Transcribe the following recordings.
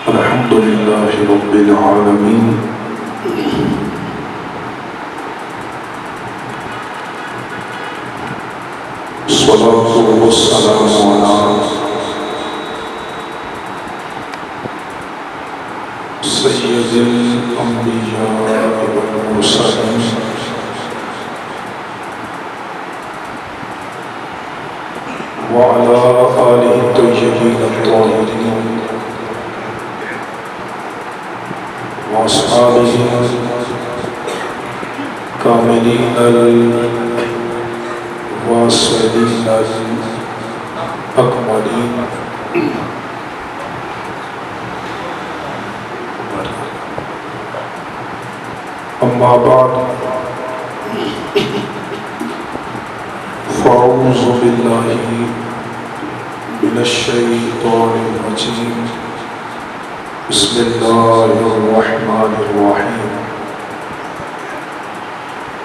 الحمد لله رب العالمين الصلاة والسلام على سيد الأنبياء والمرسلين وعلى آله الطيبين الطاهرين وأصحابه كاملين الواصلين الأكملين أما بعد فأعوذ بالله من الشيطان الرجيم بسم الله الرحمن الرحیم۔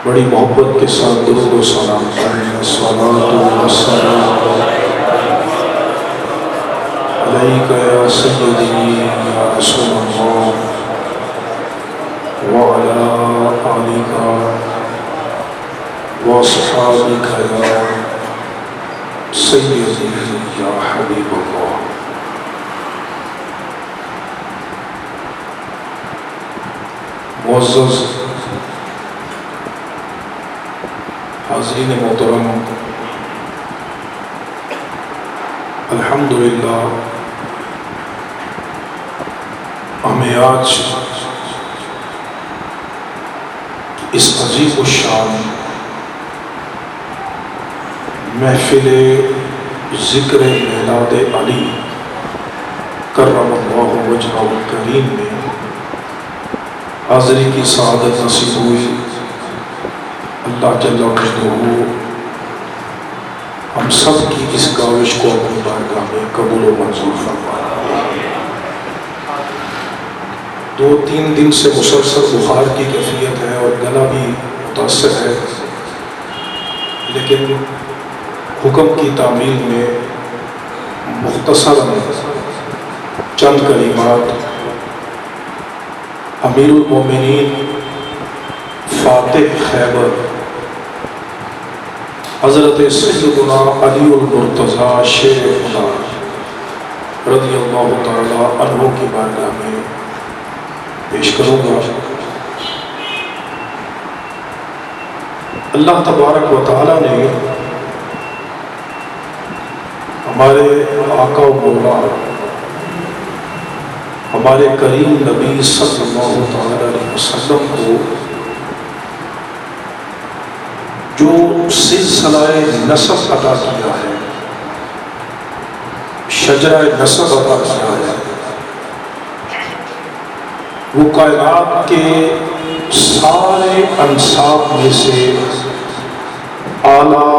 بڑی محبت کے ساتھ درود و سلام کریں۔ الصلاۃ والسلام علیک یا سیدی یا رسول اللہ وعلی آلک واصحابک یا سیدی یا حبیب اللہ۔ معزز حاضرین محترم، الحمدللہ ہمیں آج اس عظیم الشان محفل ذکر میلاد علی کرم اللہ وجہہ الکریم میں حاضری کی سعادت نصیب ہوئی۔ اللہ جل مجدہ ہم سب کی اس کاوش کو اپنی بارگاہ میں قبول و منظور فرمائے۔ 2-3 دن سے مسلسل بخار کی کیفیت ہے اور گلا بھی متاثر ہے، لیکن حکم کی تعمیل میں مختصراً چند کلمات امیر المومنین فاتح خیبر حضرت سیدنا علی المرتضیٰ شیر خدا رضی اللہ تعالی عنہ کی بارگاہ میں پیش کروں گا۔ اللہ تبارک و تعالی نے ہمارے آقا و مولا ہمارے کریم نبی صلی اللہ علیہ وسلم کو جو سلسلہ نسب عطا کیا ہے، شجرہ نسب عطا کیا ہے، وہ کائنات کے سارے انساب میں سے اعلیٰ،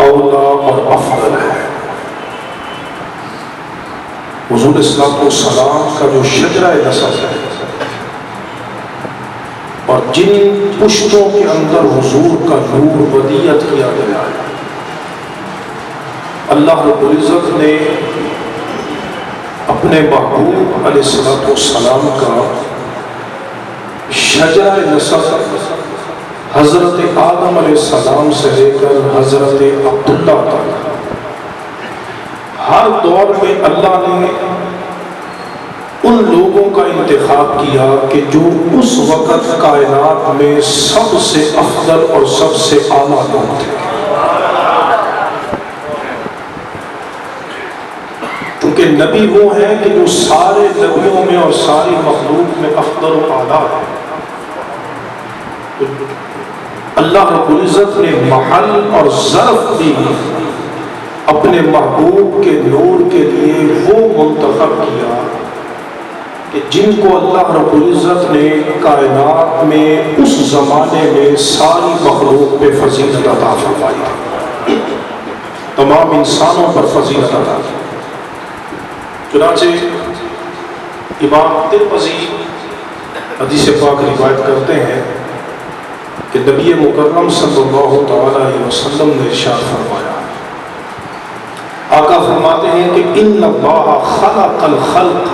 اولیٰ اور افضل ہے۔ حضور صلی السلام کا جو شجرہ نسب ہے اور جن پشتوں کے اندر حضور کا نور ودیعت کیا گیا ہے، اللہ رب العزت نے اپنے محبوب علیہ السلام کا شجرہ نسب حضرت آدم علیہ السلام سے لے کر حضرت عبداللہ تک ہر دور میں اللہ نے ان لوگوں کا انتخاب کیا کہ جو اس وقت کائنات میں سب سے افضل اور سب سے اعلیٰ لوگ تھے، کیونکہ نبی وہ ہیں کہ جو سارے نبیوں میں اور ساری مخلوق میں افضل و اعلیٰ ہے۔ اللہ رب العزت نے محل اور ظرف بھی اپنے محبوب کے نور کے لیے وہ منتخب کیا کہ جن کو اللہ رب العزت نے کائنات میں اس زمانے میں ساری مخلوق پہ فضیلت عطا فرمائی، تمام انسانوں پر فضیلت عطا کی۔ چنانچہ امام ترمذی حدیث پاک روایت کرتے ہیں کہ نبی مکرم صلی اللہ تعالی علیہ وسلم نے ارشاد فرمایا، آقا فرماتے ہیں کہ ان اللہ خلق الخلق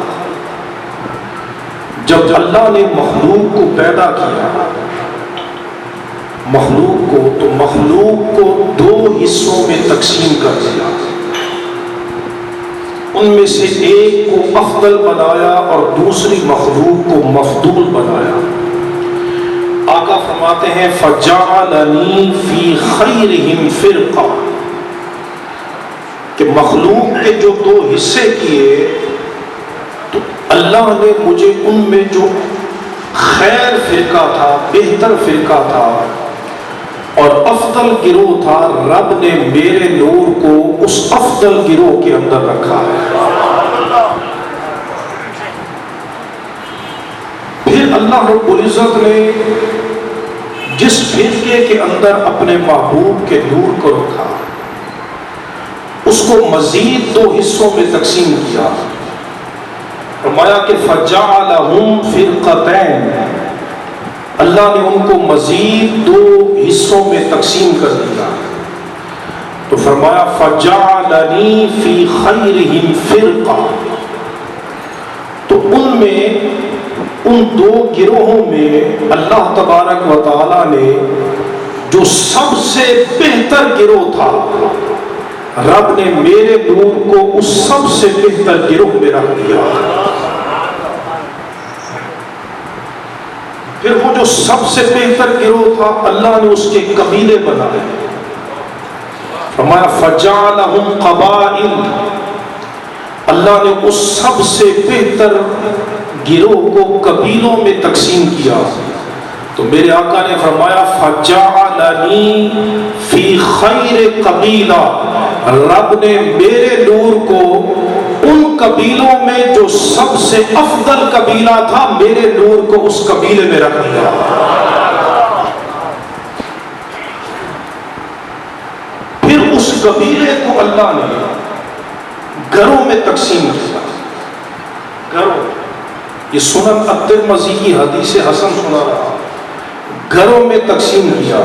جب اللہ نے مخلوق کو پیدا کیا، تو مخلوق کو دو حصوں میں تقسیم کر دیا، ان میں سے ایک کو افضل بنایا اور دوسری مخلوق کو مفضول بنایا۔ آقا فرماتے ہیں فَجَعَلَنِي فِي خَيْرِهِمْ فِرْقًا، کہ مخلوق کے جو دو حصے کیے تو اللہ نے مجھے ان میں جو خیر فرقہ تھا، بہتر فرقہ تھا اور افضل گروہ تھا، رب نے میرے نور کو اس افضل گروہ کے اندر رکھا ہے۔ پھر اللہ رب العزت نے جس فرقے کے اندر اپنے محبوب کے نور کو رکھا، اس کو مزید دو حصوں میں تقسیم کیا۔ فرمایا کہ فَجَعَلَهُمْ فِرْقَتَيْنِ، اللہ نے ان کو مزید دو حصوں میں تقسیم کر دیا۔ تو فرمایا فَجَعَلَنِي فِي خَيْرِهِمْ فِرْقًا، تو ان میں، ان دو گروہوں میں اللہ تبارک و تعالی نے جو سب سے بہتر گروہ تھا، رب نے میرے نور کو اس سب سے بہتر گروہ میں رکھ دیا۔ پھر وہ جو سب سے بہتر گروہ تھا، اللہ نے اس کے قبیلے بنائے۔ فرمایا فَجَعَلَهُمْ قَبَائِلَ، اللہ نے اس سب سے بہتر گروہ کو قبیلوں میں تقسیم کیا۔ تو میرے آقا نے فرمایا فَجَعَلَنِي فِي خَيْرِ قَبِيلَةٍ، رب نے میرے نور کو ان قبیلوں میں جو سب سے افضل قبیلہ تھا، میرے نور کو اس قبیلے میں رکھ دیا۔ پھر اس قبیلے کو اللہ نے گھروں میں تقسیم کیا۔ گھروں، یہ سنن الترمذی کی حدیث حسن سنا رہا، گھروں میں تقسیم کیا۔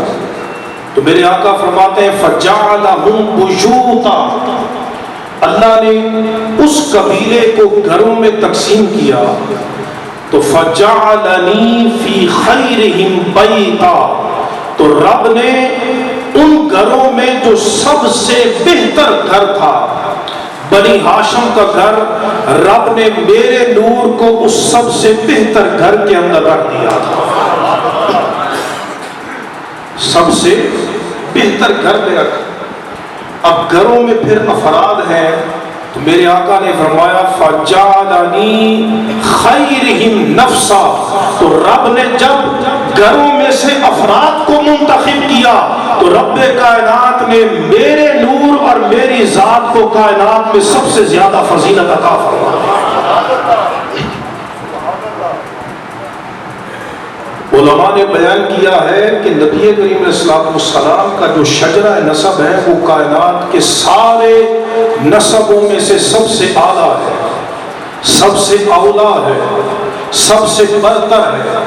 تو میرے آقا فرماتے ہیں فَجَعَلَهُمْ بُيُوتًا، اللہ نے اس قبیلے کو گھروں میں تقسیم کیا۔ تو فَجَعَلَنِي فِي خَيْرِهِمْ بَيْتًا، تو رب نے ان گھروں میں جو سب سے بہتر گھر تھا، بنی ہاشم کا گھر، رب نے میرے نور کو اس سب سے بہتر گھر کے اندر رکھ دیا تھا۔ سب سے بہتر گھر میں رکھا۔ اب گھروں میں پھر افراد ہیں، تو میرے آقا نے فرمایا فَجَعَلَنِي خَيْرِهِمْ نَفْسًا، تو رب نے جب گھروں میں سے افراد کو منتخب کیا تو رب کائنات نے میرے نور اور میری ذات کو کائنات میں سب سے زیادہ فضیلت عطا فرمائی۔ علماء نے بیان کیا ہے کہ نبی کریم علیہ السلام کا جو شجرہ نسب ہے وہ کائنات کے سارے نسبوں میں سے سب سے اعلیٰ ہے، سب سے اولا ہے، سب سے برتر ہے۔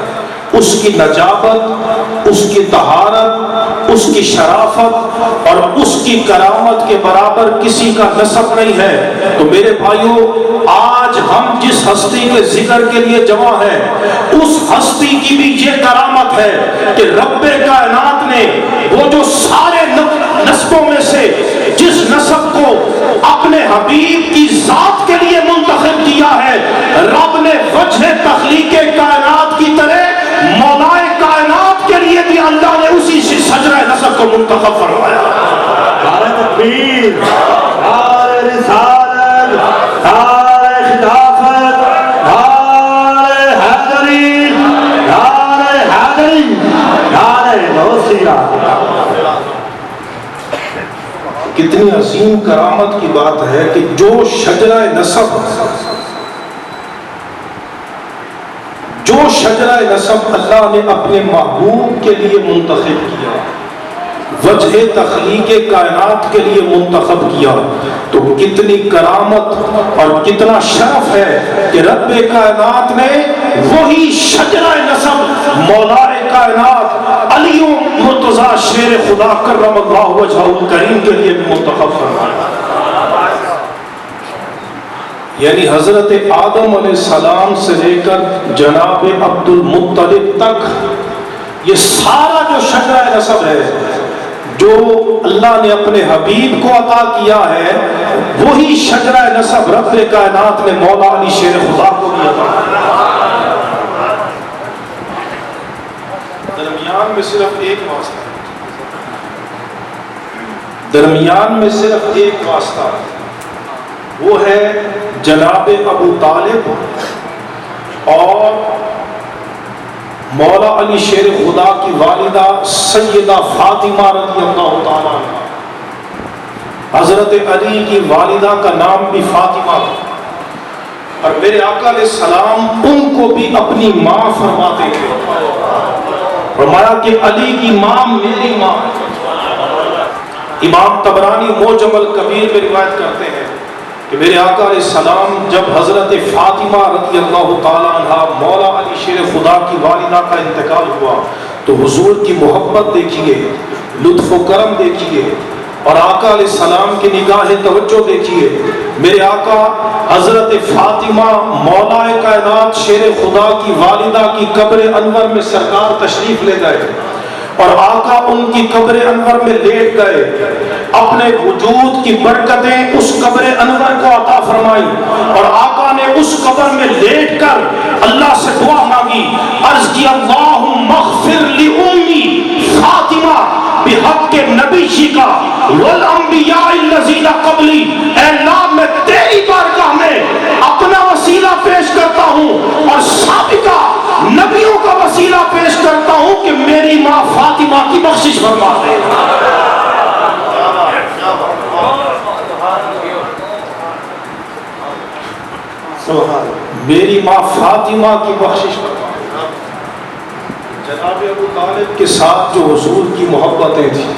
اس کی نجابت، اس کی طہارت، اس کی شرافت اور اس کی کرامت کے برابر کسی کا نسب نہیں ہے۔ تو میرے بھائیوں، آج ہم جس ہستی کے ذکر کے لیے جمع ہیں، اس ہستی کی بھی یہ کرامت ہے کہ رب کائنات نے وہ جو سارے نسبوں میں سے جس نسب کو اپنے حبیب کی ذات کے لیے منتخب کیا ہے، رب نے وجہ تخلیق کائنات کی طرح مولائے کائنات کے لیے بھی اللہ نے اسی شجرہ نسب کو منتخب فرمایا۔ نعرہ تکبیر، نعرہ رسالت، نعرہ خلافت، نعرہ حیدری، نعرہ حیدری، نعرہ غوثیہ۔ کتنی عظیم کرامت کی بات ہے کہ جو شجرہ نسب، جو شجرہ نسب اللہ نے اپنے محبوب کے لیے منتخب کیا، وجہ تخلیق کائنات کے لیے منتخب کیا، تو کتنی کرامت اور کتنا شرف ہے کہ رب کائنات نے وہی شجرہ نسب مولا کائنات علی مرتضیٰ شیر خدا کرم اللہ وجہہ الکریم کے لیے منتخب فرمایا۔ یعنی حضرت آدم علیہ السلام سے لے کر جناب عبد المطلب تک یہ سارا جو شجرہ نسب ہے جو اللہ نے اپنے حبیب کو عطا کیا ہے، وہی شجرہ نسب رب کائنات نے مولا علی شیر خدا کو بھی عطا کیا۔ درمیان میں صرف ایک واسطہ، درمیان میں صرف ایک واسطہ، وہ ہے جناب ابو طالب اور مولا علی شیر خدا کی والدہ سیدہ فاطمہ رضی اللہ تعالیٰ عنہ۔ حضرت علی کی والدہ کا نام بھی فاطمہ تھا، اور میرے آقا علیہ السلام ان کو بھی اپنی ماں فرماتے تھے۔ فرمایا کہ علی کی ماں میری ماں۔ امام طبرانی معجم الکبیر میں روایت کرتے ہیں کہ میرے آقا علیہ السلام جب حضرت فاطمہ رضی اللہ تعالیٰ عنہ مولا علی شیر خدا کی والدہ کا انتقال ہوا تو حضور کی محبت دیکھیے، لطف و کرم دیکھیے، اور آقا علیہ السلام کی نگاہ توجہ دیکھیے۔ میرے آقا حضرت فاطمہ مولا کائنات شیر خدا کی والدہ کی قبر انور میں سرکار تشریف لے گئے، اور آقا ان کی قبر انور میں لیٹ گئے، اپنے وجود کی برکتیں اس قبر انور کو عطا فرمائیں، اور آقا نے اس قبر میں لیٹ کر اللہ سے دعا مانگی، عرض کی اللہم اغفر لأمی فاطمہ بحق نبی جی کا والانبیاء الذین قبلی۔ اے اللہ میں تیری بارگاہ میں اپنا وسیلہ پیش کرتا ہوں اور سابقہ نبیوں کا وسیلہ پیش کرتا ہوں کہ میری ماں فاطمہ کی بخشش فرما دے۔ میری ماں فاطمہ کی بخشش فرما دے۔ جناب ابو طالب کے ساتھ جو حضور کی محبتیں تھیں،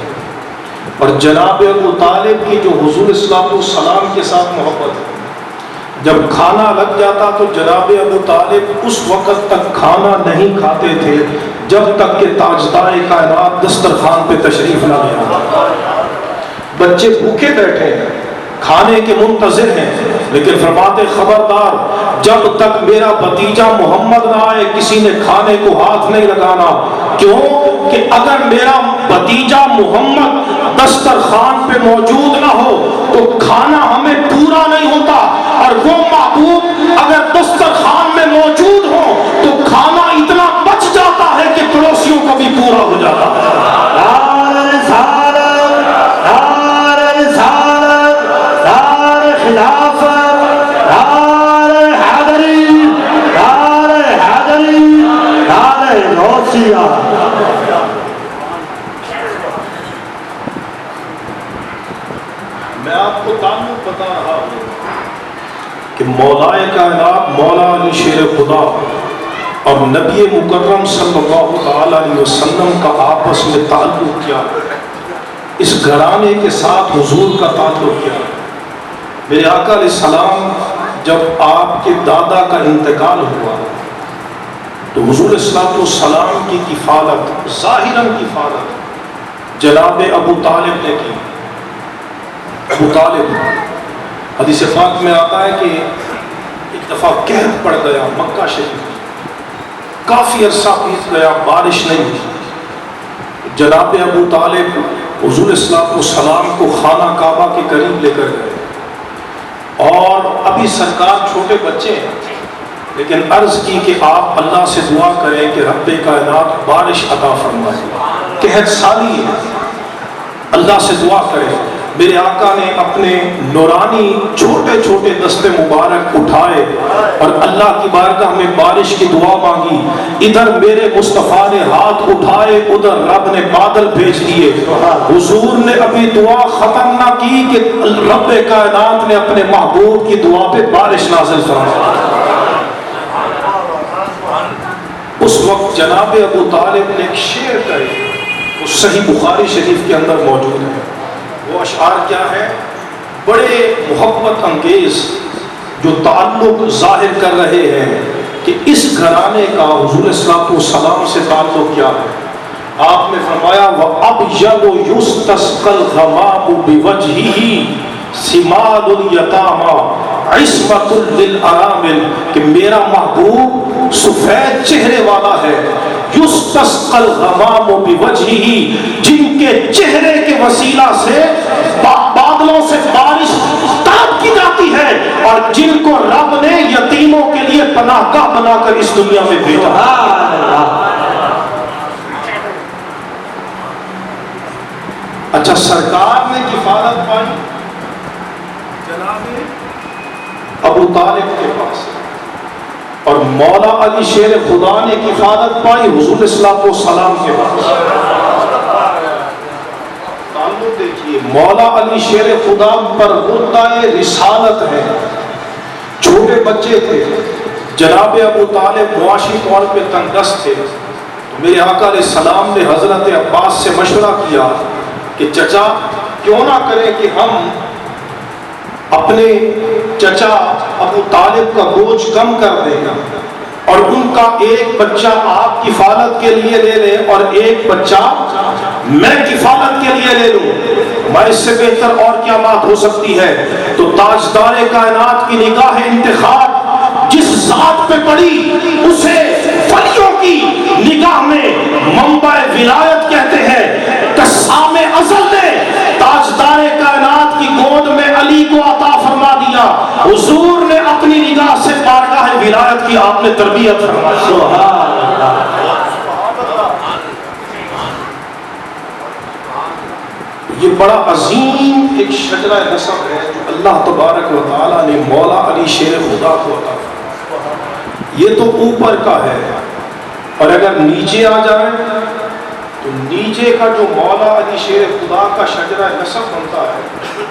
اور جناب ابو طالب کی جو حضور الصلوۃ والسلام کے ساتھ محبت ہے، جب کھانا لگ جاتا تو جناب ابو طالب اس وقت تک کھانا نہیں کھاتے تھے جب تک کہ تاجدار کائنات دسترخوان پہ تشریف نہ لے آتا۔ بچے بھوکے بیٹھے ہیں، کھانے کے منتظر ہیں، لیکن فرماتے خبردار جب تک میرا بھتیجا محمد نہ آئے کسی نے کھانے کو ہاتھ نہیں لگانا۔ کیوں کہ اگر میرا بھتیجا محمد دسترخوان پہ موجود نہ ہو تو کھانا ہمیں پورا نہیں ہوتا، اور وہ محبوب اگر دسترخوان میں موجود ہو تو کھانا اتنا بچ جاتا ہے کہ پڑوسیوں کو بھی پورا ہو جاتا ہے۔ میں آپ کو تعلق بتا رہا ہوں کہ مولائے کائنات مولا علی شیر خدا اور نبی مکرم صلی اللہ تعالی علیہ وسلم کا آپس میں تعلق کیا، اس گھرانے کے ساتھ حضور کا تعلق کیا۔ میرے آقا علیہ السلام جب آپ کے دادا کا انتقال ہوا تو حضور الصلوۃ والسلام کی کفالت، ظاہراً کفالت جناب ابو طالب نے کی۔ ابو طالب، حدیث پاک میں آتا ہے کہ ایک دفعہ قحط پڑ گیا مکہ شریف، کافی عرصہ بیت گیا، بارش نہیں ہوئی۔ جناب ابو طالب حضور الصلوۃ والسلام کو خانہ کعبہ کے قریب لے کر گئے، اور ابھی سرکار چھوٹے بچے ہیں، لیکن عرض کی کہ آپ اللہ سے دعا کریں کہ رب کائنات بارش عطا فرمائے، قحط سالی ہے، اللہ سے دعا کریں۔ میرے آقا نے اپنے نورانی چھوٹے چھوٹے دستے مبارک اٹھائے اور اللہ کی بارگاہ میں بارش کی دعا مانگی۔ ادھر میرے مصطفیٰ نے ہاتھ اٹھائے، ادھر رب نے بادل بھیج دیے۔ حضور نے ابھی دعا ختم نہ کی کہ رب کائنات نے اپنے محبوب کی دعا پہ بارش نازل فرمائی۔ اس وقت جناب ابو طالب نے ایک شعر کہے، وہ صحیح بخاری شریف کے اندر موجود ہے۔ وہ اشعار کیا ہے؟ بڑے محبت انگیز، جو تعلق ظاہر کر رہے ہیں کہ اس گھرانے کا حضور الصلوۃ والسلام سے تعلق کیا ہے۔ آپ نے فرمایا وَأَبْيَضُ يُسْتَسْقَى الْغَمَامُ بِوَجْهِهِ سِمَالُ الْيَتَامَى عصمت للارامل کہ میرا محبوب سفید چہرے والا ہے، یستسقى الغمام بوجهه جن کے چہرے کے وسیلہ سے بادلوں سے بارش طلب کی جاتی ہے، اور جن کو رب نے یتیموں کے لیے پناہ گاہ بنا کر اس دنیا میں بھیجا۔ اچھا، سرکار نے کفالت پائی جناب ابو طالب کے پاس، اور مولا علی شیر خدا نے کفالت پائی حضور السلام کے پاس۔ تعلق دیکھیے، مولا علی شیر خدا پر غدہ رسالت ہے، چھوٹے بچے تھے، جناب ابو طالب معاشی طور پہ تنگدست تھے، تو میرے آقا علیہ السلام نے حضرت عباس سے مشورہ کیا کہ چچا کیوں نہ کریں کہ ہم اپنے چچا ابو طالب کا بوجھ کم کر دیں گا، اور ان کا ایک بچہ آپ کفالت کے لیے لے لیں اور ایک بچہ میں کفالت کے لیے لے لوں، میں اس سے بہتر اور کیا بات ہو سکتی ہے؟ تو تاجدار کائنات کی نگاہ انتخاب جس ذات پہ پڑی اسے ولیوں کی نگاہ میں منبع ولایت کہتے ہیں۔ قسام ازل نے تاجدار کائنات کی گود میں علی کو عطا فرما دیا، حضور نے اپنی نگاہ سے بارگاہ ولایت کی آپ نے تربیت فرمائی۔ سبحان اللہ۔ یہ بڑا عظیم ایک شجرہ نسب ہے جو اللہ تبارک و تعالیٰ نے مولا علی شیر خدا کو عطا فرمایا۔ یہ تو اوپر کا ہے، اور اگر نیچے آ جائے تو نیچے کا جو مولا علی شیر خدا کا شجرہ نسب بنتا ہے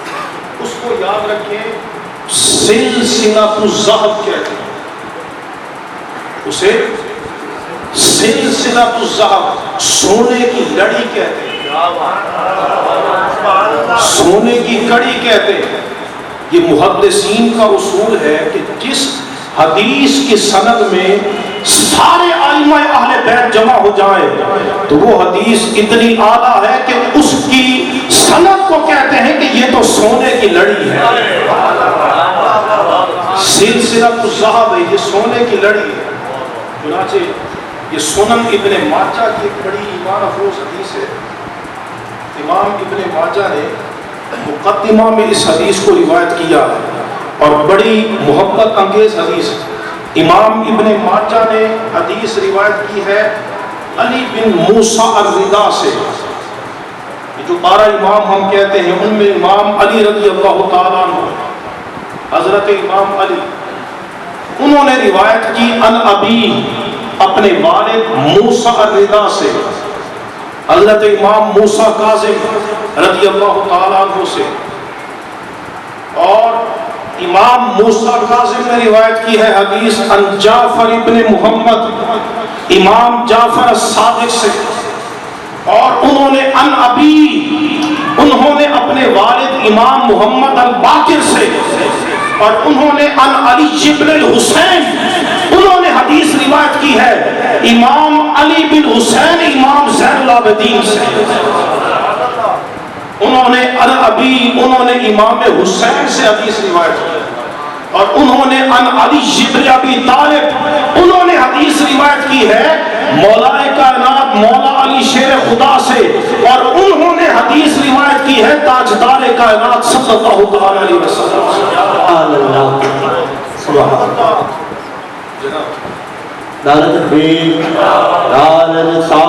اس کو یاد رکھیں سلسلۃ الذہب کہتے ہیں، اسے سلسلۃ الذہب سونے کی لڑی کہتے ہیں، سونے کی کڑی کہتے ہیں۔ یہ محدثین کا اصول ہے کہ جس حدیث کی سند میں سارے ائمہ اہل بیت جمع ہو جائیں تو وہ حدیث اتنی اعلیٰ ہے کہ اس کی سند کو کہتے ہیں کہ یہ تو سونے کی لڑی ہے، سلسلۃ الذہب ہے، یہ سونے کی لڑی ہے۔ چنانچہ یہ سنن ابن ماجہ کی ایک بڑی ایمان افروز حدیث ہے۔ امام ابن ماجہ نے مقدمہ میں اس حدیث کو روایت کیا ہے، اور بڑی محبت انگیز حدیث ہے۔ امام ابن ماجہ نے حدیث روایت کی ہے علی بن موسیٰ الرضا سے۔ یہ جو 12 امام ہم کہتے ہیں ان میں امام علی رضی اللہ تعالیٰ عنہ، حضرت امام علی، انہوں نے روایت کی ان ابی اپنے والد موسیٰ الرضا سے، حضرت امام موسیٰ کاظم رضی اللہ تعالیٰ عنہ سے، اور امام موسیٰ کاظم نے روایت کی ہے حدیث ان جعفر ابن محمد، امام جعفر الصادق سے، اور انہوں نے ان ابی، انہوں نے اپنے والد امام محمد الباقر سے، اور انہوں نے ان علی ابن الحسین، انہوں نے حدیث روایت کی ہے امام علی بن حسین امام زین العابدین سے، انہوں نے ان ابی، انہوں نے امام حسین سے حدیث روایت کی، اور انہوں نے ان علی ابن ابی طالب، انہوں نے حدیث روایت کی ہے مولا کائنات مولا علی شیر خدا سے، اور انہوں نے حدیث روایت کی ہے تاجدار کائنات صلی اللہ علیہ وسلم۔ سبحان اللہ۔ نعرہ تکبیر، نعرہ رسالت۔